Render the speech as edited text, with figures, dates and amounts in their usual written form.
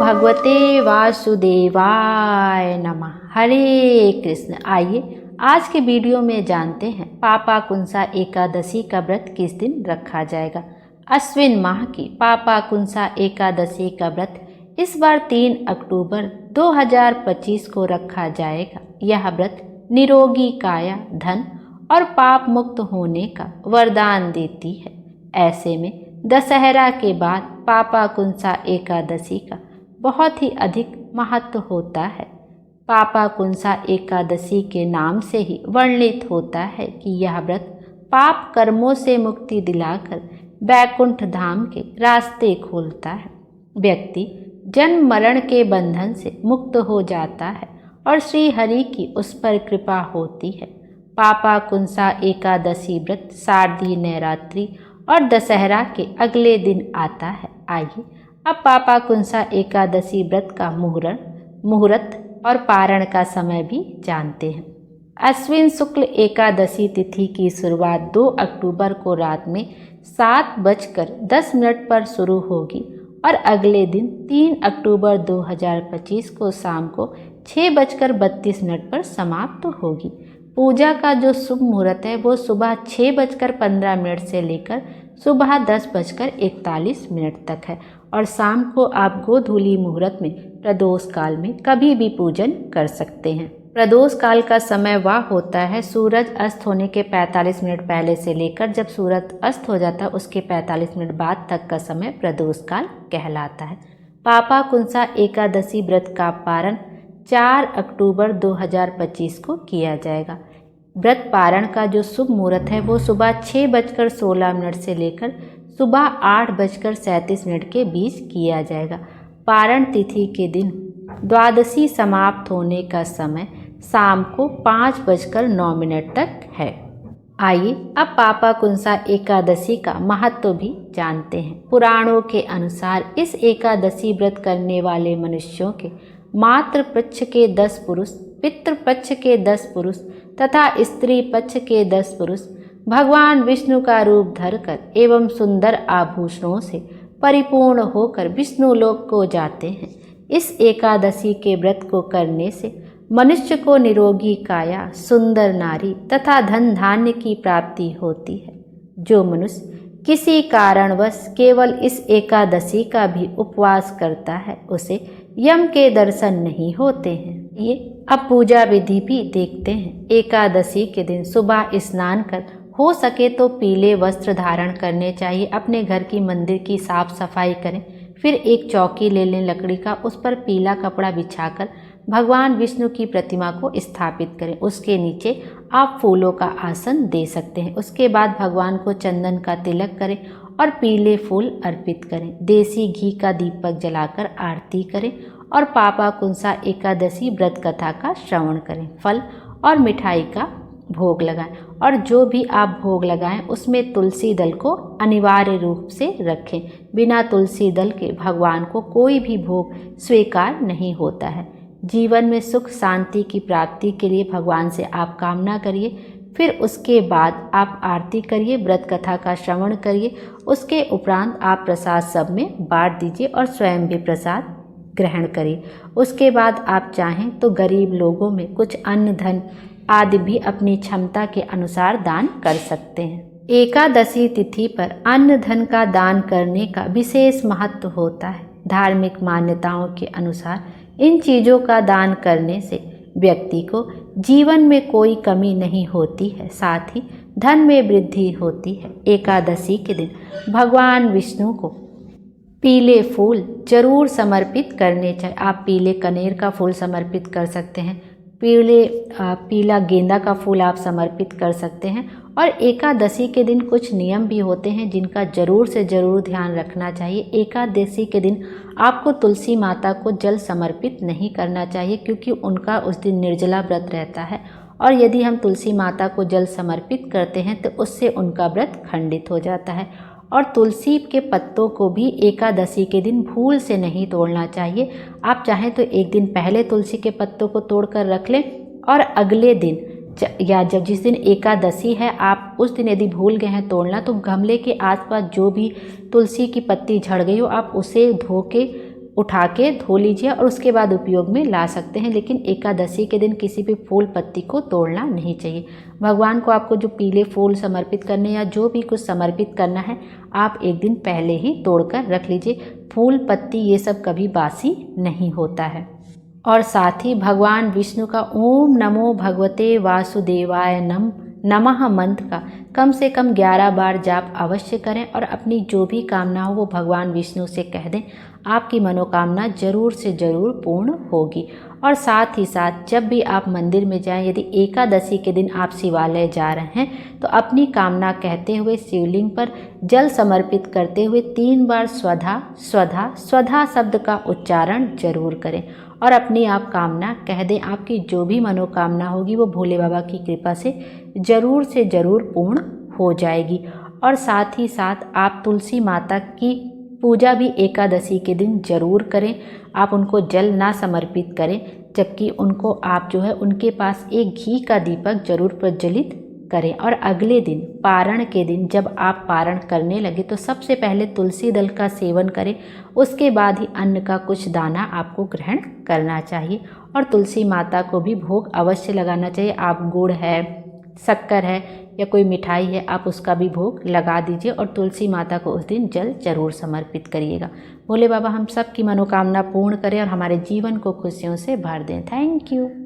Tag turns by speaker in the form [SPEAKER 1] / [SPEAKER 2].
[SPEAKER 1] भगवते वासुदेवाय नमः। हरे कृष्ण। आइए आज के वीडियो में जानते हैं पापाकुंसा एकादशी का व्रत किस दिन रखा जाएगा। अश्विन माह की पापाकुंसा एकादशी का व्रत इस बार 3 अक्टूबर 2025 को रखा जाएगा। यह व्रत निरोगी काया, धन और पाप मुक्त होने का वरदान देती है। ऐसे में दशहरा के बाद पापाकुंसा एकादशी का बहुत ही अधिक महत्व होता है। पापाकुंसा एकादशी के नाम से ही वर्णित होता है कि यह व्रत पाप कर्मों से मुक्ति दिलाकर वैकुंठ धाम के रास्ते खोलता है। व्यक्ति जन्म मरण के बंधन से मुक्त हो जाता है और श्री हरि की उस पर कृपा होती है। पापाकुंसा एकादशी व्रत शारदीय नवरात्रि और दशहरा के अगले दिन आता है। आइए अब पापाकुंसा एकादशी व्रत का मुहूर्त और पारण का समय भी जानते हैं। अश्विन शुक्ल एकादशी तिथि की शुरुआत 2 अक्टूबर को रात में 7:10 पर शुरू होगी और अगले दिन 3 अक्टूबर 2025 को शाम को 6:32 पर समाप्त होगी। पूजा का जो शुभ मुहूर्त है वो सुबह 6:15 से लेकर सुबह 10:41 तक है और शाम को आप गोधूली मुहूर्त में प्रदोष काल में कभी भी पूजन कर सकते हैं। प्रदोष काल का समय वह होता है सूरज अस्त होने के 45 मिनट पहले से लेकर जब सूरज अस्त हो जाता है उसके 45 मिनट बाद तक का समय प्रदोष काल कहलाता है। पापाकुंसा एकादशी व्रत का पारण 4 अक्टूबर 2025 को किया जाएगा। व्रत पारण का जो शुभ मुहूर्त है वो सुबह 6:16 से लेकर सुबह 8:37 के बीच किया जाएगा। पारण तिथि के दिन द्वादशी समाप्त होने का समय शाम को 5:09 तक है। आइए अब पापाकुंसा एकादशी का महत्व भी जानते हैं। पुराणों के अनुसार इस एकादशी व्रत करने वाले मनुष्यों के मातृ पक्ष के 10 पुरुष, पितृ पक्ष के 10 पुरुष तथा स्त्री पक्ष के 10 पुरुष भगवान विष्णु का रूप धरकर एवं सुंदर आभूषणों से परिपूर्ण होकर विष्णु लोक को जाते हैं। इस एकादशी के व्रत को करने से मनुष्य को निरोगी काया, सुंदर नारी तथा धन धान्य की प्राप्ति होती है। जो मनुष्य किसी कारणवश केवल इस एकादशी का भी उपवास करता है उसे यम के दर्शन नहीं होते हैं। ये अब पूजा विधि भी देखते हैं। एकादशी के दिन सुबह स्नान कर हो सके तो पीले वस्त्र धारण करने चाहिए। अपने घर की मंदिर की साफ सफाई करें। फिर एक चौकी ले लें लकड़ी का, उस पर पीला कपड़ा बिछाकर भगवान विष्णु की प्रतिमा को स्थापित करें। उसके नीचे आप फूलों का आसन दे सकते हैं। उसके बाद भगवान को चंदन का तिलक करें और पीले फूल अर्पित करें। देसी घी का दीपक जलाकर आरती करें और पापाकुंसा एकादशी व्रत कथा का श्रवण करें। फल और मिठाई का भोग लगाएं और जो भी आप भोग लगाएं उसमें तुलसी दल को अनिवार्य रूप से रखें। बिना तुलसी दल के भगवान को कोई भी भोग स्वीकार नहीं होता है। जीवन में सुख शांति की प्राप्ति के लिए भगवान से आप कामना करिए। फिर उसके बाद आप आरती करिए, व्रत कथा का श्रवण करिए। उसके उपरांत आप प्रसाद सब में बांट दीजिए और स्वयं भी प्रसाद ग्रहण करिए। उसके बाद आप चाहें तो गरीब लोगों में कुछ अन्न धन आदि भी अपनी क्षमता के अनुसार दान कर सकते हैं। एकादशी तिथि पर अन्न धन का दान करने का विशेष महत्व होता है। धार्मिक मान्यताओं के अनुसार इन चीज़ों का दान करने से व्यक्ति को जीवन में कोई कमी नहीं होती है, साथ ही धन में वृद्धि होती है। एकादशी के दिन भगवान विष्णु को पीले फूल जरूर समर्पित करने चाहिए। आप पीले कनेर का फूल समर्पित कर सकते हैं, पीला गेंदा का फूल आप समर्पित कर सकते हैं। और एकादशी के दिन कुछ नियम भी होते हैं जिनका जरूर से ज़रूर ध्यान रखना चाहिए। एकादशी के दिन आपको तुलसी माता को जल समर्पित नहीं करना चाहिए क्योंकि उनका उस दिन निर्जला व्रत रहता है और यदि हम तुलसी माता को जल समर्पित करते हैं तो उससे उनका व्रत खंडित हो जाता है। और तुलसी के पत्तों को भी एकादशी के दिन भूल से नहीं तोड़ना चाहिए। आप चाहें तो एक दिन पहले तुलसी के पत्तों को तोड़कर रख लें और अगले दिन या जब जिस दिन एकादशी है आप उस दिन यदि भूल गए हैं तोड़ना तो गमले के आसपास जो भी तुलसी की पत्ती झड़ गई हो आप उसे धो के उठा के धो लीजिए और उसके बाद उपयोग में ला सकते हैं, लेकिन एकादशी के दिन किसी भी फूल पत्ती को तोड़ना नहीं चाहिए। भगवान को आपको जो पीले फूल समर्पित करने या जो भी कुछ समर्पित करना है आप एक दिन पहले ही तोड़कर रख लीजिए। फूल पत्ती ये सब कभी बासी नहीं होता है। और साथ ही भगवान विष्णु का ओम नमो भगवते वासुदेवाय नमः मंत्र का कम से कम 11 बार जाप अवश्य करें और अपनी जो भी कामना हो वो भगवान विष्णु से कह दें। आपकी मनोकामना जरूर से ज़रूर पूर्ण होगी। और साथ ही साथ जब भी आप मंदिर में जाएं, यदि एकादशी के दिन आप शिवालय जा रहे हैं तो अपनी कामना कहते हुए शिवलिंग पर जल समर्पित करते हुए 3 बार स्वधा स्वधा स्वधा शब्द का उच्चारण जरूर करें और अपनी आप कामना कह दें। आपकी जो भी मनोकामना होगी वो भोले बाबा की कृपा से ज़रूर पूर्ण हो जाएगी। और साथ ही साथ आप तुलसी माता की पूजा भी एकादशी के दिन जरूर करें। आप उनको जल ना समर्पित करें, जबकि उनको आप जो है उनके पास एक घी का दीपक जरूर प्रज्वलित करें। और अगले दिन पारण के दिन जब आप पारण करने लगे तो सबसे पहले तुलसी दल का सेवन करें, उसके बाद ही अन्न का कुछ दाना आपको ग्रहण करना चाहिए। और तुलसी माता को भी भोग अवश्य लगाना चाहिए। आप गुड़ है, शक्कर है या कोई मिठाई है, आप उसका भी भोग लगा दीजिए और तुलसी माता को उस दिन जल जरूर समर्पित करिएगा। भोले बाबा हम सब की मनोकामना पूर्ण करें और हमारे जीवन को खुशियों से भर दें। Thank you.